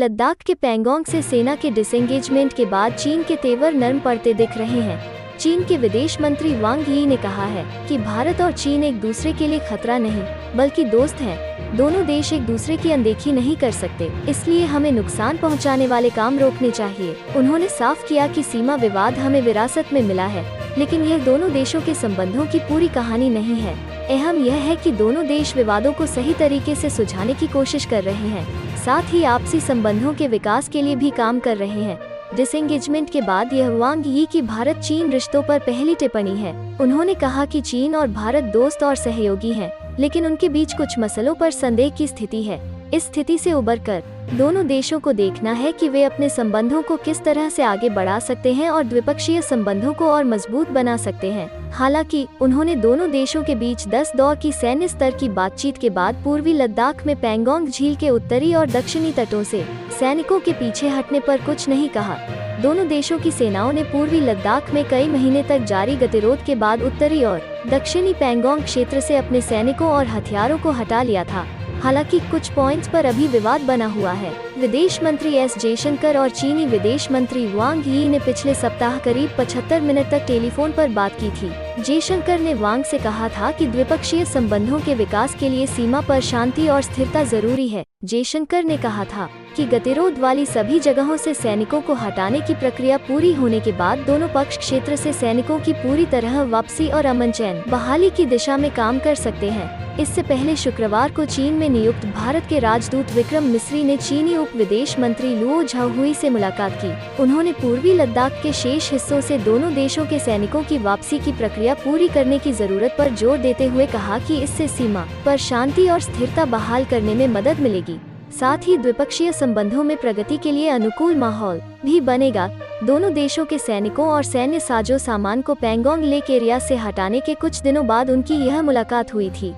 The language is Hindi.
लद्दाख के पैंगोंग से सेना के डिसएंगेजमेंट के बाद चीन के तेवर नरम पड़ते दिख रहे हैं। चीन के विदेश मंत्री वांग यी ने कहा है कि भारत और चीन एक दूसरे के लिए खतरा नहीं बल्कि दोस्त हैं। दोनों देश एक दूसरे की अनदेखी नहीं कर सकते, इसलिए हमें नुकसान पहुंचाने वाले काम रोकने चाहिए। उन्होंने साफ किया कि सीमा विवाद हमें विरासत में मिला है, लेकिन यह दोनों देशों के संबंधों की पूरी कहानी नहीं है। अहम यह है कि दोनों देश विवादों को सही तरीके से सुलझाने की कोशिश कर रहे हैं, साथ ही आपसी संबंधों के विकास के लिए भी काम कर रहे हैं। डिसएंगेजमेंट के बाद यह वांग यी की भारत चीन रिश्तों पर पहली टिप्पणी है। उन्होंने कहा कि चीन और भारत दोस्त और सहयोगी हैं, लेकिन उनके बीच कुछ मसलों पर संदेह की स्थिति है। इस स्थिति से उबरकर दोनों देशों को देखना है कि वे अपने संबंधों को किस तरह से आगे बढ़ा सकते हैं और द्विपक्षीय संबंधों को और मजबूत बना सकते हैं। हालांकि उन्होंने दोनों देशों के बीच 10 दौर की सैन्य स्तर की बातचीत के बाद पूर्वी लद्दाख में पैंगोंग झील के उत्तरी और दक्षिणी तटों से सैनिकों के पीछे हटने पर कुछ नहीं कहा। दोनों देशों की सेनाओं ने पूर्वी लद्दाख में कई महीने तक जारी गतिरोध के बाद उत्तरी और दक्षिणी पैंगोंग क्षेत्र से अपने सैनिकों और हथियारों को हटा लिया था। हालांकि कुछ पॉइंट्स पर अभी विवाद बना हुआ है। विदेश मंत्री एस जयशंकर और चीनी विदेश मंत्री वांग यी ने पिछले सप्ताह करीब 75 मिनट तक टेलीफोन पर बात की थी। जयशंकर ने वांग से कहा था कि द्विपक्षीय संबंधों के विकास के लिए सीमा पर शांति और स्थिरता जरूरी है। जयशंकर ने कहा था कि गतिरोध वाली सभी जगहों से सैनिकों को हटाने की प्रक्रिया पूरी होने के बाद दोनों पक्ष क्षेत्र से सैनिकों की पूरी तरह वापसी और अमन चैन बहाली की दिशा में काम कर सकते हैं। इससे पहले शुक्रवार को चीन में नियुक्त भारत के राजदूत विक्रम मिस्री ने चीनी उप विदेश मंत्री लुओ झाओहुई से मुलाकात की। उन्होंने पूर्वी लद्दाख के शेष हिस्सों से दोनों देशों के सैनिकों की वापसी की प्रक्रिया पूरी करने की जरूरत पर जोर देते हुए कहा कि इससे सीमा पर शांति और स्थिरता बहाल करने में मदद मिलेगी। साथ ही द्विपक्षीय संबंधों में प्रगति के लिए अनुकूल माहौल भी बनेगा। दोनों देशों के सैनिकों और सैन्य साजो सामान को पैंगोंग लेक एरिया से हटाने के कुछ दिनों बाद उनकी यह मुलाकात हुई थी।